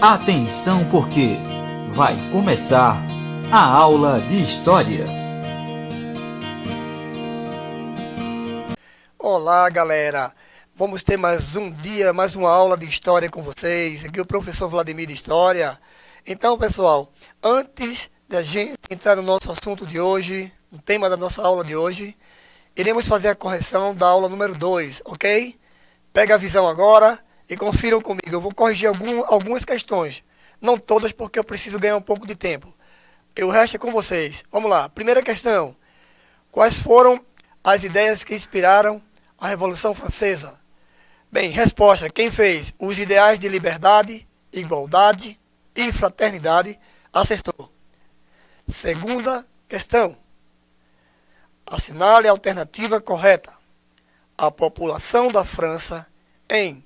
Atenção porque vai começar a aula de história. Olá, galera! Vamos ter mais um dia, mais uma aula de história com vocês. Aqui é o professor Vladimir de História. Então, pessoal, antes da gente entrar no nosso assunto de hoje, no tema da nossa aula de hoje, iremos fazer a correção da aula número 2, ok? Pega a visão agora e confiram comigo. Eu vou corrigir algumas questões. Não todas, porque eu preciso ganhar um pouco de tempo. E o resto é com vocês. Vamos lá. Primeira questão. Quais foram as ideias que inspiraram a Revolução Francesa? Bem, resposta. Quem fez? Os ideais de liberdade, igualdade e fraternidade acertou. Segunda questão. Assinale a alternativa correta. A população da França em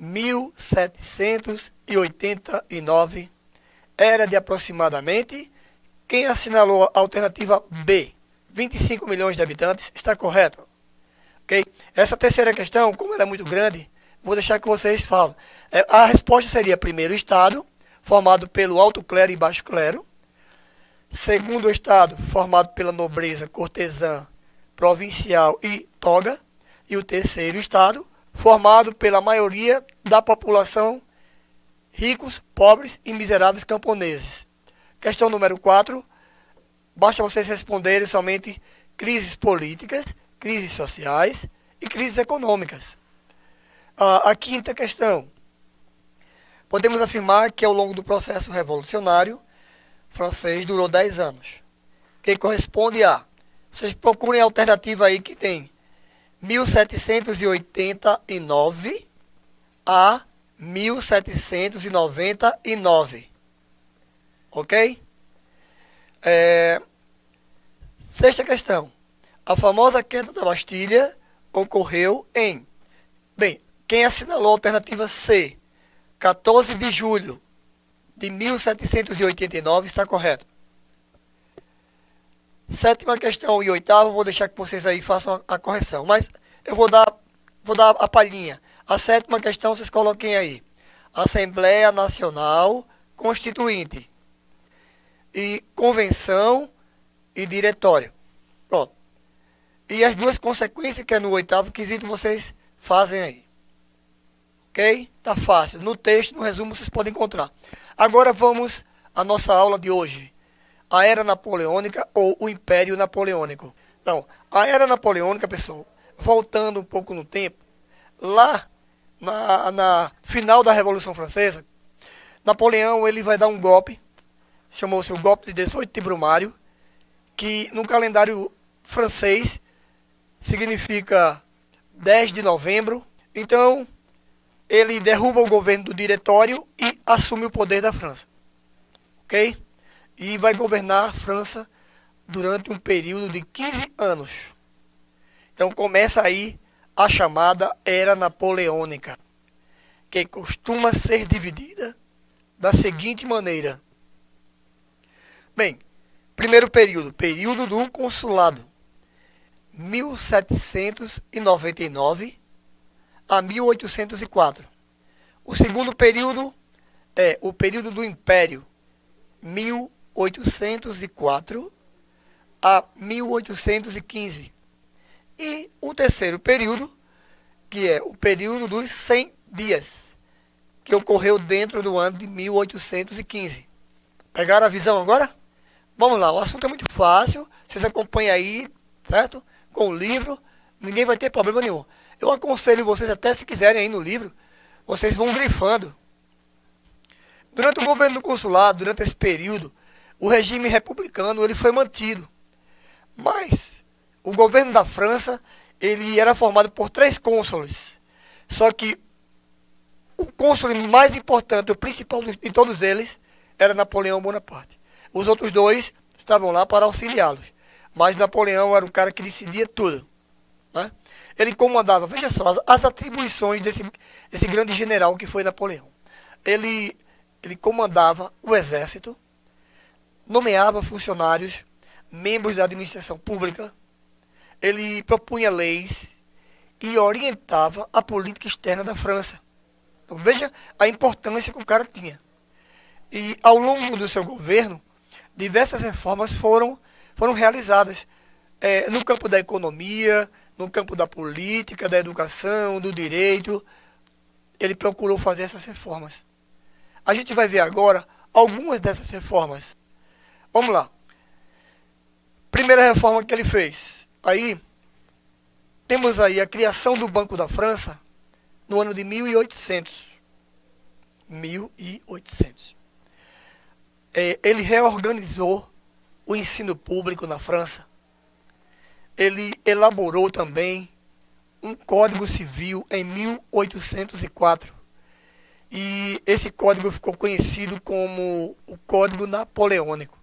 1789 era de aproximadamente... Quem assinalou a alternativa B, 25 milhões de habitantes, está correto. Okay? Essa terceira questão, como ela é muito grande, vou deixar que vocês falem. A resposta seria, primeiro, Estado, formado pelo alto clero e baixo clero. Segundo, Estado, formado pela nobreza, cortesã, provincial e toga. E o terceiro, Estado, formado pela maioria da população, ricos, pobres e miseráveis camponeses. Questão número 4. Basta vocês responderem somente crises políticas, crises sociais e crises econômicas. A quinta questão. Podemos afirmar que ao longo do processo revolucionário francês durou 10 anos. Que corresponde a... Vocês procurem a alternativa aí que tem 1789 a 1799. Ok? Sexta questão. A famosa queda da Bastilha ocorreu em... Bem, quem assinalou a alternativa C, 14 de julho de 1789, está correto. Sétima questão e oitava, vou deixar que vocês aí façam a correção. Mas eu vou dar a palhinha. A sétima questão vocês coloquem aí. Assembleia Nacional Constituinte. E convenção e diretório. Pronto. E as duas consequências, que é no oitavo quesito, vocês fazem aí. Ok? Tá fácil. No texto, no resumo, vocês podem encontrar. Agora vamos à nossa aula de hoje. A Era Napoleônica ou o Império Napoleônico. Então, a Era Napoleônica, pessoal, voltando um pouco no tempo, lá na final da Revolução Francesa, Napoleão ele vai dar um golpe, chamou-se o golpe de 18 de Brumário, que no calendário francês significa 10 de novembro. Então, ele derruba o governo do diretório e assume o poder da França. Ok? E vai governar a França durante um período de 15 anos. Então, começa aí a chamada Era Napoleônica, que costuma ser dividida da seguinte maneira. Bem, primeiro período do consulado, 1799 a 1804. O segundo período é o período do Império, 1804 a 1815. E o terceiro período, que é o período dos 100 dias, que ocorreu dentro do ano de 1815. Pegaram a visão agora? Vamos lá, o assunto é muito fácil, vocês acompanham aí, certo? Com o livro, ninguém vai ter problema nenhum. Eu aconselho vocês, até se quiserem aí no livro, vocês vão grifando. Durante o governo do consulado, durante esse período, o regime republicano ele foi mantido. Mas o governo da França ele era formado por 3 cônsules. Só que o cônsul mais importante, o principal de todos eles, era Napoleão Bonaparte. Os outros 2 estavam lá para auxiliá-los. Mas Napoleão era o cara que decidia tudo. Né? Ele comandava, veja só, as atribuições desse grande general que foi Napoleão. Ele comandava o exército, nomeava funcionários, membros da administração pública, ele propunha leis e orientava a política externa da França. Então veja a importância que o cara tinha. E ao longo do seu governo, diversas reformas foram realizadas no campo da economia, no campo da política, da educação, do direito. Ele procurou fazer essas reformas. A gente vai ver agora algumas dessas reformas. Vamos lá. Primeira reforma que ele fez. Aí, temos aí a criação do Banco da França no ano de 1800. 1800. Ele reorganizou o ensino público na França. Ele elaborou também um Código Civil em 1804. E esse código ficou conhecido como o Código Napoleônico.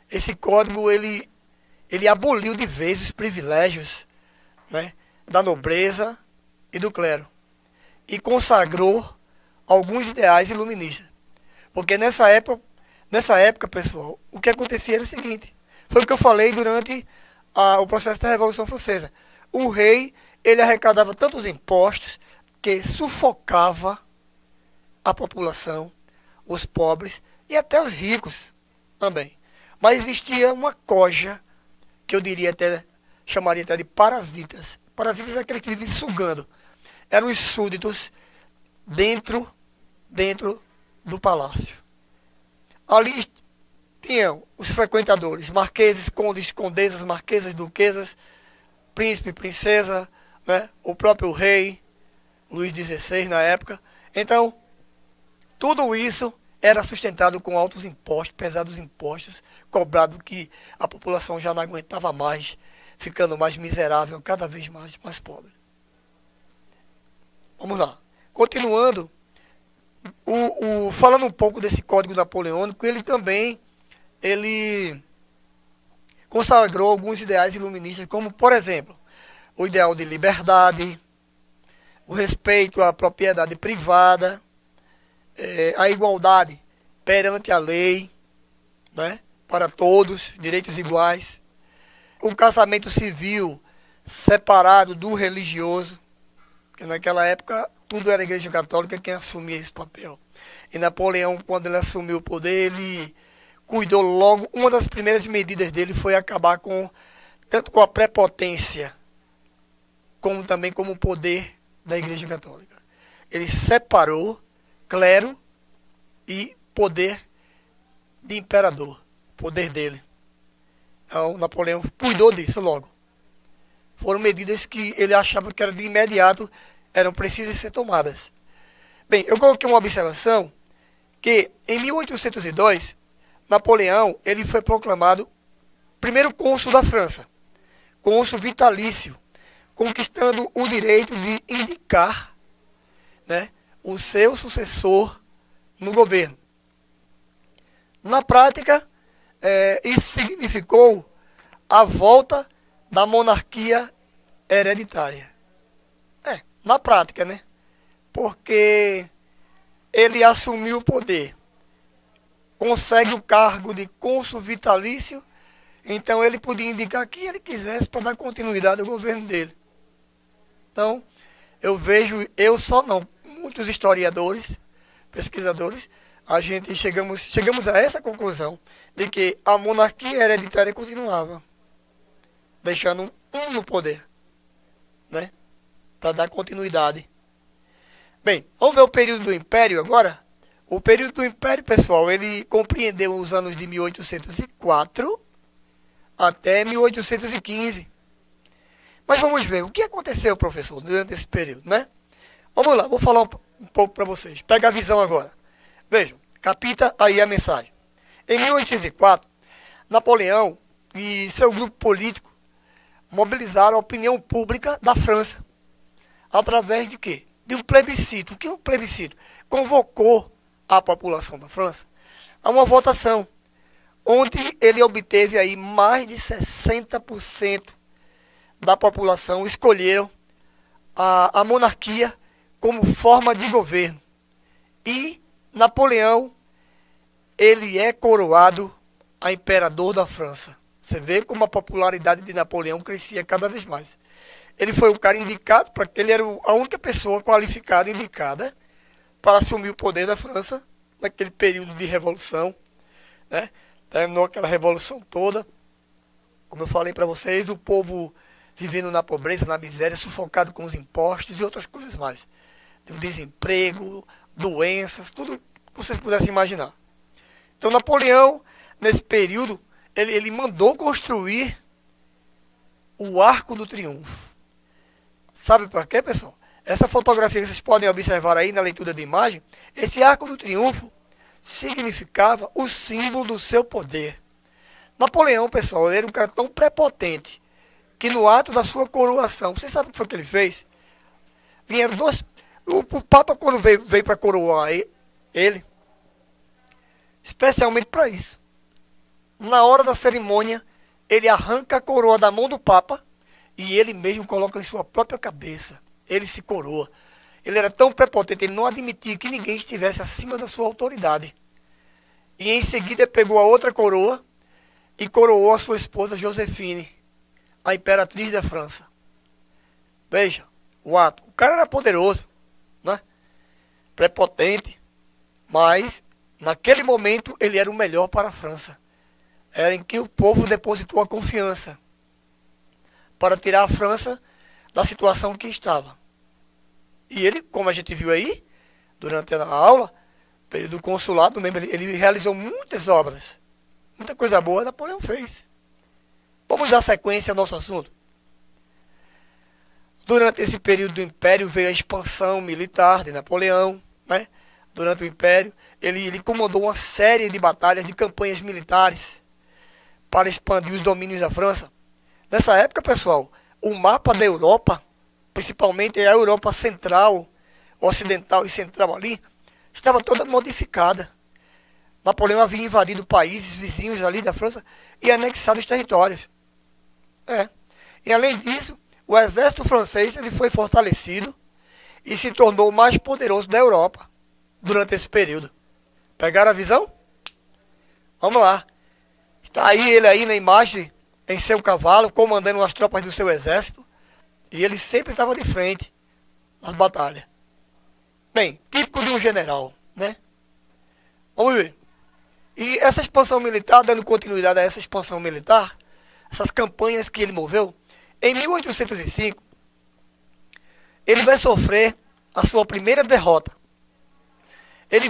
Esse código ele aboliu de vez os privilégios, né, da nobreza e do clero. E consagrou alguns ideais iluministas. Porque nessa época, pessoal, o que acontecia era o seguinte. Foi o que eu falei durante o processo da Revolução Francesa. O rei, ele arrecadava tantos impostos que sufocava a população, os pobres e até os ricos também. Mas existia uma coja, que eu chamaria até de parasitas. Parasitas é aquele que vive sugando. Eram os súditos dentro do palácio. Ali tinham os frequentadores, marqueses, condes, condesas, marquesas, duquesas, príncipe, princesa, né? O próprio rei, Luís XVI na época. Então, tudo isso era sustentado com altos impostos, pesados impostos, cobrado que a população já não aguentava mais, ficando mais miserável, cada vez mais pobre. Vamos lá. Continuando, falando um pouco desse Código Napoleônico, ele também consagrou alguns ideais iluministas, como, por exemplo, o ideal de liberdade, o respeito à propriedade privada, a igualdade perante a lei, né, para todos, direitos iguais, o casamento civil separado do religioso, porque naquela época tudo era a Igreja Católica quem assumia esse papel. E Napoleão, quando ele assumiu o poder, ele cuidou logo, uma das primeiras medidas dele foi acabar tanto com a prepotência, como também com o poder da Igreja Católica. Ele separou clero e poder de imperador, poder dele. Então, Napoleão cuidou disso logo. Foram medidas que ele achava que eram de imediato, eram precisas ser tomadas. Bem, eu coloquei uma observação que em 1802, Napoleão ele foi proclamado primeiro cônsul da França, cônsul vitalício, conquistando o direito de indicar, né, o seu sucessor no governo. Na prática, isso significou a volta da monarquia hereditária. Na prática, né? Porque ele assumiu o poder, consegue o cargo de cônsul vitalício, então ele podia indicar quem ele quisesse para dar continuidade ao governo dele. Então, eu só não, muitos historiadores, pesquisadores, a gente chegamos a essa conclusão de que a monarquia hereditária continuava, deixando um no poder, né? Para dar continuidade. Bem, vamos ver o período do Império agora? O período do Império, pessoal, ele compreendeu os anos de 1804 até 1815. Mas vamos ver o que aconteceu, professor, durante esse período, né? Vamos lá, vou falar um pouco para vocês. Pega a visão agora. Vejam, capta aí a mensagem. Em 1804, Napoleão e seu grupo político mobilizaram a opinião pública da França. Através de quê? De um plebiscito. O que é um plebiscito? Convocou a população da França a uma votação, onde ele obteve aí mais de 60% da população escolheram a monarquia como forma de governo. E Napoleão, ele é coroado a imperador da França. Você vê como a popularidade de Napoleão crescia cada vez mais. Ele foi o cara indicado, ele era a única pessoa qualificada, indicada, para assumir o poder da França naquele período de revolução, né? Terminou aquela revolução toda. Como eu falei para vocês, o povo vivendo na pobreza, na miséria, sufocado com os impostos e outras coisas mais. Desemprego, doenças, tudo que vocês pudessem imaginar. Então Napoleão, nesse período, ele mandou construir o Arco do Triunfo. Sabe por quê, pessoal? Essa fotografia que vocês podem observar aí na leitura de imagem, esse Arco do Triunfo significava o símbolo do seu poder. Napoleão, pessoal, ele era um cara tão prepotente que no ato da sua coroação, vocês sabem o que foi que ele fez? Vieram dois. O Papa, quando veio para coroar ele, especialmente para isso, na hora da cerimônia, ele arranca a coroa da mão do Papa e ele mesmo coloca em sua própria cabeça. Ele se coroa. Ele era tão prepotente, ele não admitia que ninguém estivesse acima da sua autoridade. E em seguida pegou a outra coroa e coroou a sua esposa Josefine, a imperatriz da França. Veja, o ato. O cara era poderoso, né? Prepotente, mas naquele momento ele era o melhor para a França. Era em que o povo depositou a confiança para tirar a França da situação que estava. E ele, como a gente viu aí, durante a aula, período do consulado mesmo, ele realizou muitas obras. Muita coisa boa Napoleão fez. Vamos dar sequência ao nosso assunto. Durante esse período do Império veio a expansão militar de Napoleão, né? Durante o Império, ele comandou uma série de batalhas, de campanhas militares para expandir os domínios da França. Nessa época, pessoal, o mapa da Europa, principalmente a Europa central, ocidental e central ali, estava toda modificada. Napoleão havia invadido países vizinhos ali da França e anexado os territórios. E além disso, o exército francês ele foi fortalecido e se tornou o mais poderoso da Europa durante esse período. Pegaram a visão? Vamos lá. Está aí ele aí na imagem, em seu cavalo, comandando as tropas do seu exército. E ele sempre estava de frente nas batalhas. Bem, típico de um general, né? Vamos ver. E essa expansão militar, dando continuidade a essa expansão militar, essas campanhas que ele moveu, em 1805, ele vai sofrer a sua primeira derrota. Ele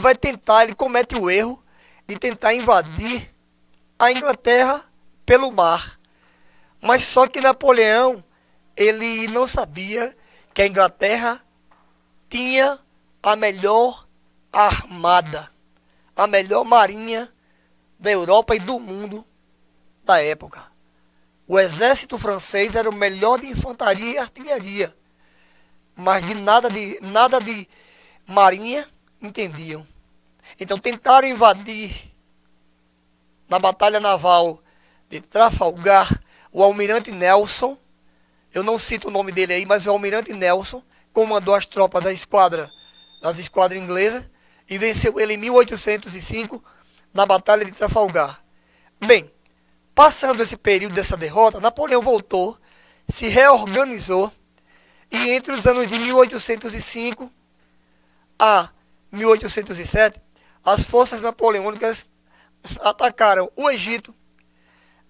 comete o erro de tentar invadir a Inglaterra pelo mar. Mas só que Napoleão, ele não sabia que a Inglaterra tinha a melhor armada, a melhor marinha da Europa e do mundo da época. O exército francês era o melhor de infantaria e artilharia, mas de nada de marinha entendiam. Então tentaram invadir na batalha naval de Trafalgar o almirante Nelson. Eu não cito o nome dele aí, mas o almirante Nelson comandou as tropas das esquadras inglesas e venceu ele em 1805 na batalha de Trafalgar. Bem, passando esse período dessa derrota, Napoleão voltou, se reorganizou e entre os anos de 1805 a 1807, as forças napoleônicas atacaram o Egito,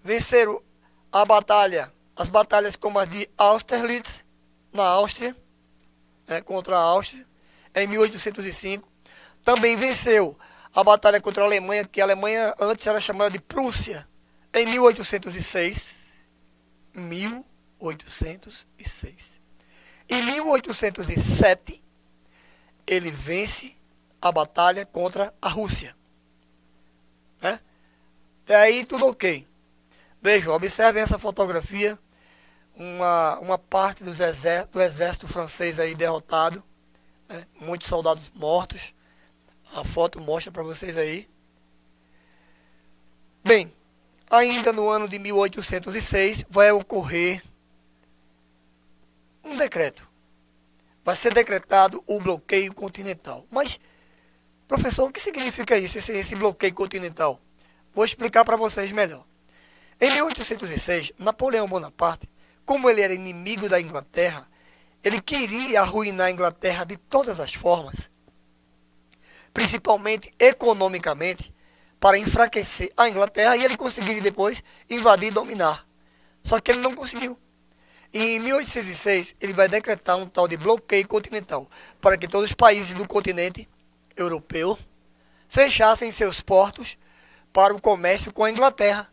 venceram as batalhas como as de Austerlitz, na Áustria, contra a Áustria, em 1805. Também venceu a batalha contra a Alemanha, que a Alemanha antes era chamada de Prússia, em 1806. 1806. Em 1807, ele vence a batalha contra a Rússia. Até aí tudo ok. Vejam, observem essa fotografia. Uma parte do exército francês aí derrotado. Muitos soldados mortos. A foto mostra para vocês aí. Bem, ainda no ano de 1806 vai ocorrer um decreto. Vai ser decretado o bloqueio continental. Mas, professor, o que significa isso, esse bloqueio continental? Vou explicar para vocês melhor. Em 1806, Napoleão Bonaparte, como ele era inimigo da Inglaterra, ele queria arruinar a Inglaterra de todas as formas. principalmente economicamente, para enfraquecer a Inglaterra e ele conseguiria depois invadir e dominar. Só que ele não conseguiu. E em 1806, ele vai decretar um tal de bloqueio continental, para que todos os países do continente europeu fechassem seus portos para o comércio com a Inglaterra.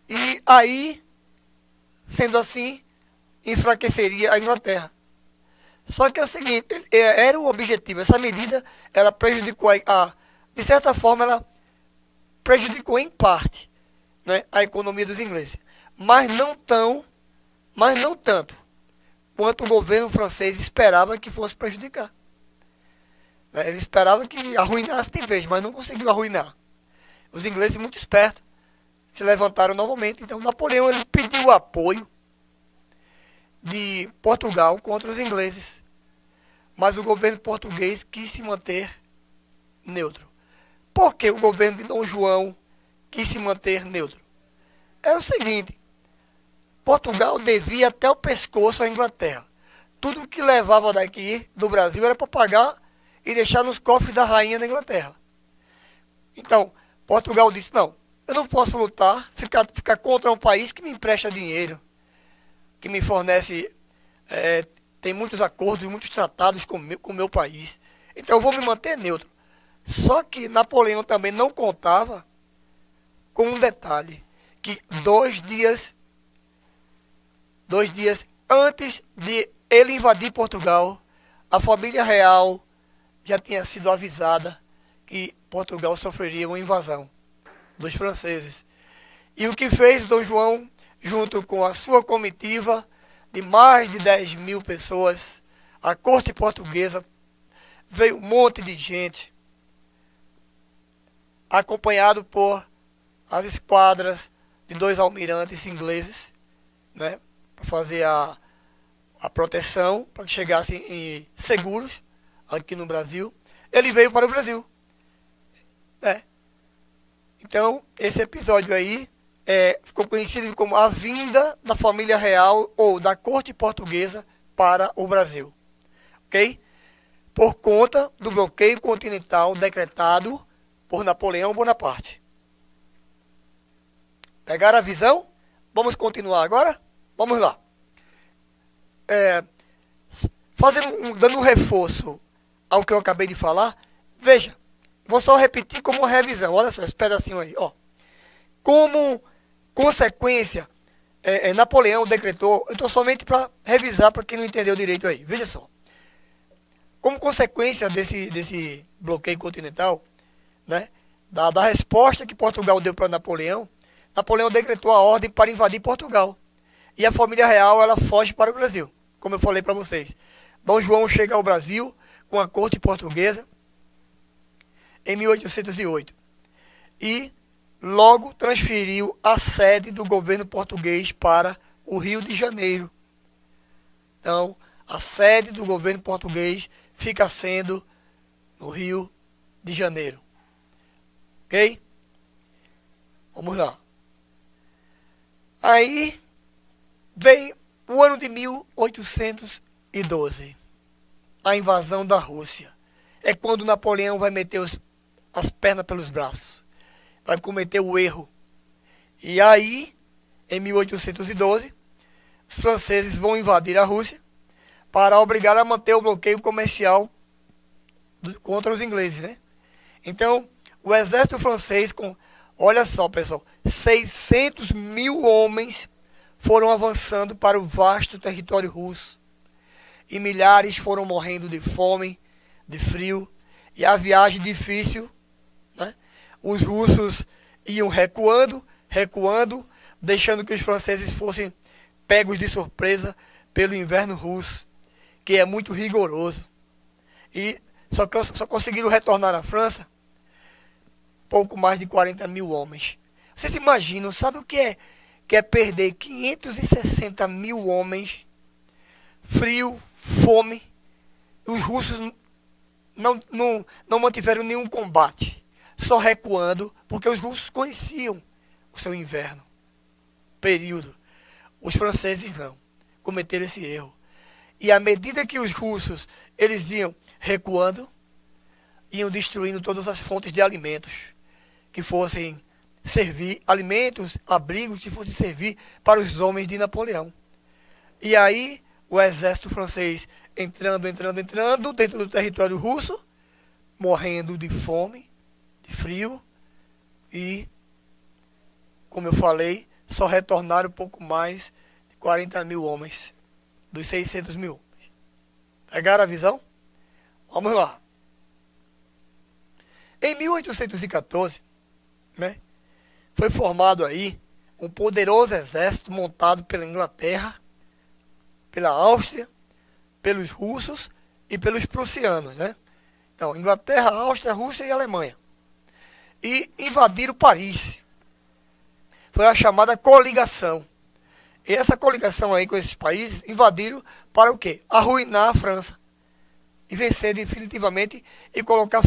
E aí, sendo assim, enfraqueceria a Inglaterra. Só que é o seguinte, era o objetivo, essa medida, ela prejudicou, de certa forma, ela prejudicou em parte, né, a economia dos ingleses. Mas não tanto quanto o governo francês esperava que fosse prejudicar. Ele esperava que arruinasse de vez, mas não conseguiu arruinar. Os ingleses, muito espertos, se levantaram novamente. Então Napoleão ele pediu o apoio de Portugal contra os ingleses. Mas o governo português quis se manter neutro. Por que o governo de Dom João quis se manter neutro? É o seguinte, Portugal devia até o pescoço à Inglaterra. Tudo que levava daqui do Brasil era para pagar e deixar nos cofres da rainha da Inglaterra. Então, Portugal disse, não, eu não posso lutar, ficar contra um país que me empresta dinheiro, que me fornece, tem muitos acordos, muitos tratados com o meu país. Então eu vou me manter neutro. Só que Napoleão também não contava com um detalhe, que 2 dias antes de ele invadir Portugal, a família real já tinha sido avisada que Portugal sofreria uma invasão dos franceses. E o que fez Dom João, junto com a sua comitiva de mais de 10.000 pessoas, a corte portuguesa, veio um monte de gente, acompanhado por as esquadras de 2 almirantes ingleses, né, para fazer a proteção, para que chegassem seguros aqui no Brasil. Ele veio para o Brasil. Então, esse episódio aí ficou conhecido como a vinda da família real ou da corte portuguesa para o Brasil. Ok? Por conta do bloqueio continental decretado por Napoleão Bonaparte. Pegaram a visão? Vamos continuar agora? Vamos lá. Dando um reforço ao que eu acabei de falar, veja, vou só repetir como uma revisão. Olha só, esse pedacinho aí. Ó. Como consequência, Napoleão decretou, eu estou somente para revisar para quem não entendeu direito aí. Veja só. Como consequência desse bloqueio continental, né, da resposta que Portugal deu para Napoleão, Napoleão decretou a ordem para invadir Portugal. E a família real ela foge para o Brasil, como eu falei para vocês. Dom João chega ao Brasil com a corte portuguesa em 1808 e logo transferiu a sede do governo português para o Rio de Janeiro. Então, a sede do governo português fica sendo no Rio de Janeiro. Ok? Vamos lá. Aí vem o ano de 1812, a invasão da Rússia. É quando Napoleão vai meter as pernas pelos braços, vai cometer o erro. E aí, em 1812, os franceses vão invadir a Rússia para obrigar a manter o bloqueio comercial contra os ingleses, né? Então, o exército francês, olha só, pessoal, 600.000 homens foram avançando para o vasto território russo. E milhares foram morrendo de fome, de frio, e a viagem difícil, né? Os russos iam recuando, deixando que os franceses fossem pegos de surpresa pelo inverno russo, que é muito rigoroso. E só conseguiram retornar à França pouco mais de 40.000 homens. Vocês imaginam, sabe o que é perder 560.000 homens, frio, fome? Os russos não mantiveram nenhum combate, só recuando, porque os russos conheciam o seu inverno, período. Os franceses não, cometeram esse erro. E à medida que os russos eles iam recuando, iam destruindo todas as fontes de alimentos que fossem servir, alimentos, abrigos que fossem servir para os homens de Napoleão. E aí o exército francês entrando dentro do território russo, morrendo de fome, de frio, e, como eu falei, só retornaram pouco mais de 40 mil homens, dos 600 mil homens. Pegaram a visão? Vamos lá. Em 1814, né, foi formado aí um poderoso exército montado pela Inglaterra, pela Áustria, pelos russos e pelos prussianos, né? Então, Inglaterra, Áustria, Rússia e Alemanha. E invadiram Paris. Foi a chamada coligação. E essa coligação aí com esses países invadiram para o quê? Arruinar a França. E vencer definitivamente e colocar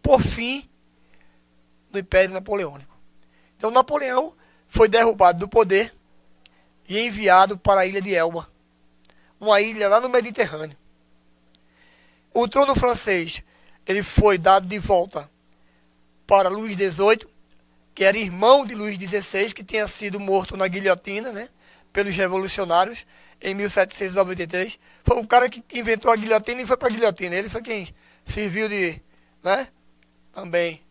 por fim no Império Napoleônico. Então, Napoleão foi derrubado do poder e enviado para a ilha de Elba, uma ilha lá no Mediterrâneo. O trono francês ele foi dado de volta para Luís XVIII, que era irmão de Luís XVI, que tinha sido morto na guilhotina, né, pelos revolucionários em 1793. Foi o cara que inventou a guilhotina e foi para a guilhotina. Ele foi quem serviu de, né, também.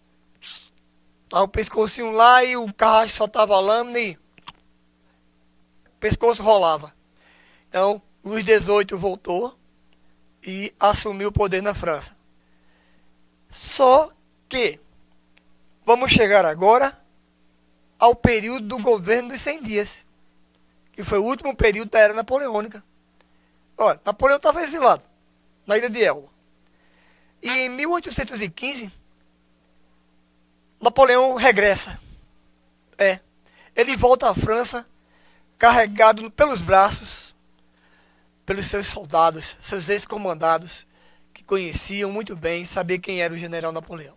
Tava o pescocinho lá e o carrasco soltava a lâmina e o pescoço rolava. Então, Luís XVIII voltou e assumiu o poder na França. Só que vamos chegar agora ao período do governo dos 100 dias, que foi o último período da era napoleônica. Olha, Napoleão estava exilado na ilha de Elba. E em 1815, Napoleão regressa. Ele volta à França carregado pelos braços, pelos seus soldados, seus ex-comandados, que conheciam muito bem, sabiam quem era o general Napoleão.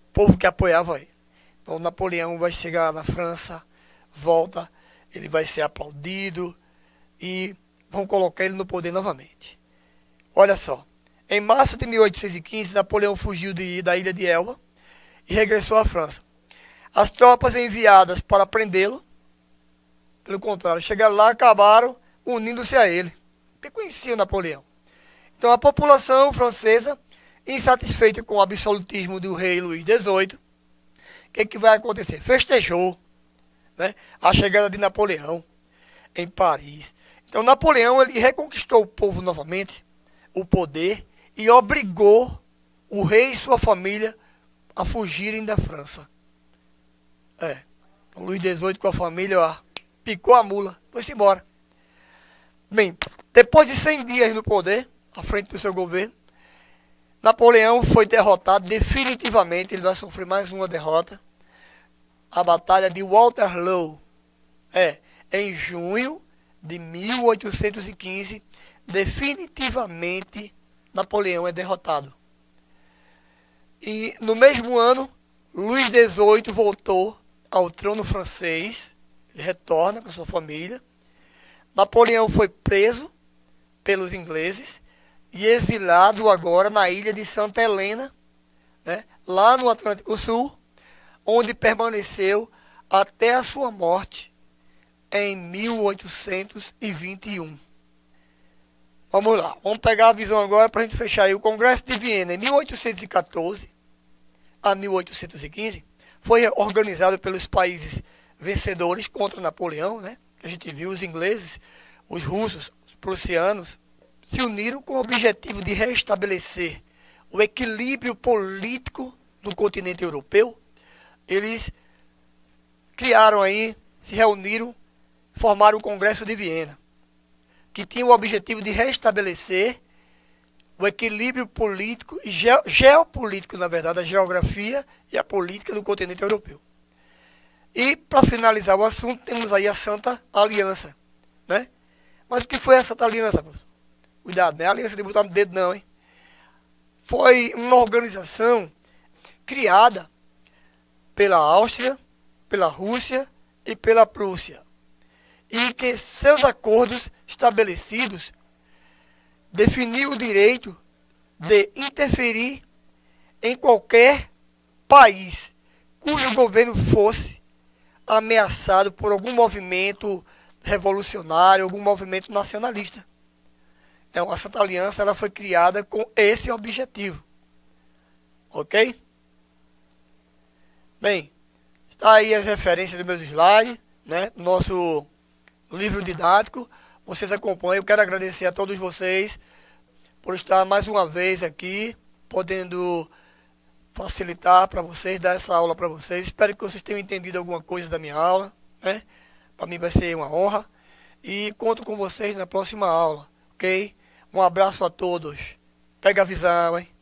O povo que apoiava ele. Então Napoleão vai chegar na França, volta, ele vai ser aplaudido e vão colocar ele no poder novamente. Olha só, em março de 1815, Napoleão fugiu da ilha de Elba e regressou à França. As tropas enviadas para prendê-lo, pelo contrário, chegaram lá, acabaram unindo-se a ele, porque conheciam Napoleão. Então a população francesa, insatisfeita com o absolutismo do rei Luís XVIII, o que vai acontecer? Festejou, né, a chegada de Napoleão em Paris. Então Napoleão ele reconquistou o povo novamente, o poder, e obrigou o rei e sua família a fugirem da França. O Luís XVIII com a família, ó, picou a mula, foi-se embora. Bem, depois de 100 dias no poder, à frente do seu governo, Napoleão foi derrotado definitivamente, ele vai sofrer mais uma derrota, a Batalha de Waterloo. Em junho de 1815, definitivamente Napoleão é derrotado. E no mesmo ano, Luís XVIII voltou ao trono francês, ele retorna com sua família. Napoleão foi preso pelos ingleses e exilado agora na ilha de Santa Helena, né, lá no Atlântico Sul, onde permaneceu até a sua morte em 1821. Vamos lá, vamos pegar a visão agora para a gente fechar aí. O Congresso de Viena, em 1814 a 1815, foi organizado pelos países vencedores contra Napoleão, né? A gente viu os ingleses, os russos, os prussianos, se uniram com o objetivo de restabelecer o equilíbrio político do continente europeu. Eles criaram aí, se reuniram, formaram o Congresso de Viena, que tinha o objetivo de restabelecer o equilíbrio político e geopolítico, na verdade, a geografia e a política do continente europeu. E, para finalizar o assunto, temos aí a Santa Aliança, né? Mas o que foi a Santa Aliança, professor? Cuidado, não é a aliança de botar no dedo, não, hein? Foi uma organização criada pela Áustria, pela Rússia e pela Prússia, e que seus acordos estabelecidos definiu o direito de interferir em qualquer país cujo governo fosse ameaçado por algum movimento revolucionário, algum movimento nacionalista. Então, a Santa Aliança ela foi criada com esse objetivo. Ok? Bem, está aí as referências dos meus slides, né? Nosso livro didático. Vocês acompanham. Eu quero agradecer a todos vocês por estar mais uma vez aqui, podendo facilitar para vocês, dar essa aula para vocês. Espero que vocês tenham entendido alguma coisa da minha aula, né? Para mim vai ser uma honra. E conto com vocês na próxima aula, ok? Um abraço a todos. Pega a visão, hein?